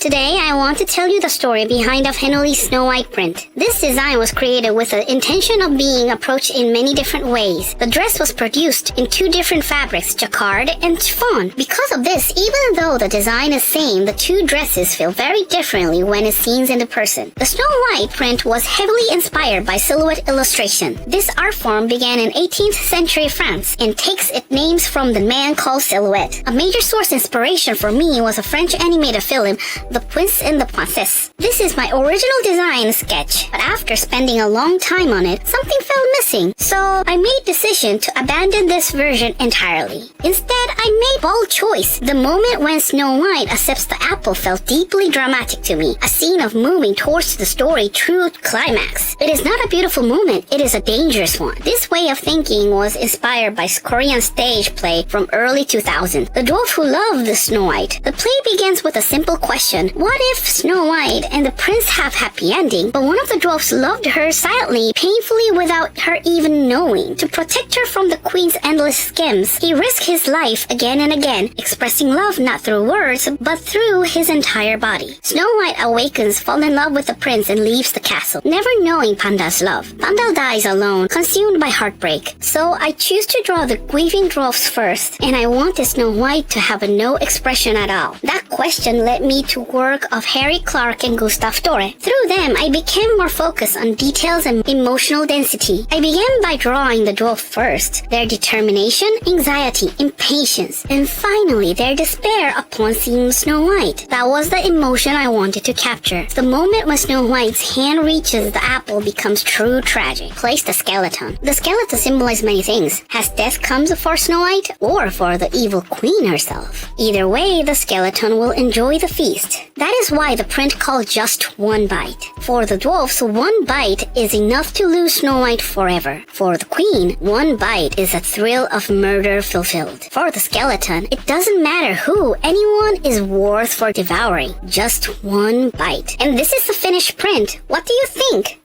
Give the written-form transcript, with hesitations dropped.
Today, I want to tell you the story behind of Haenuli's Snow White print. This design was created with the intention of being approached in many different ways. The dress was produced in two different fabrics, jacquard and chiffon. Because of this, even though the design is same, the two dresses feel very differently when it's seen in the person. The Snow White print was heavily inspired by silhouette illustration. This art form began in 18th century France and takes its names from the man called Silhouette. A major source inspiration for me was a French animated film, The Prince and the Princess. This is my original design sketch, but after spending a long time on it, something felt missing, so I made decision to abandon this version entirely. Instead, I made bold choice. The moment when Snow White accepts the apple felt deeply dramatic to me, a scene of moving towards the story true climax. It is not a beautiful moment, it is a dangerous one. This way of thinking was inspired by Korean stage play from early 2000, The Dwarf Who Loved the Snow White. The play begins with a simple question. What if Snow White and the prince have happy ending, but one of the dwarfs loved her silently, painfully without her even knowing? To protect her from the queen's endless schemes, he risked his life again and again, expressing love not through words, but through his entire body. Snow White awakens, falls in love with the prince, and leaves the castle, never knowing Panda's love. Panda dies alone, consumed by heartbreak. So I choose to draw the grieving dwarfs first, and I wanted Snow White to have no expression at all. That question led me to work of Harry Clarke and Gustave Doré. Through them, I became more focused on details and emotional density. I began by drawing the dwarf first, their determination, anxiety, impatience, and finally their despair upon seeing Snow White. That was the emotion I wanted to capture. The moment when Snow White's hand reaches the apple becomes true tragic. Place the skeleton. The skeleton symbolizes many things. Has death come for Snow White or for the evil queen herself? Either way, the skeleton will enjoy the feast. That is why the print called just one bite. For the dwarfs, one bite is enough to lose Snow White forever. For the queen, one bite is a thrill of murder fulfilled. For the skeleton, it doesn't matter who, anyone is worth for devouring. Just one bite. And this is the finished print. What do you think?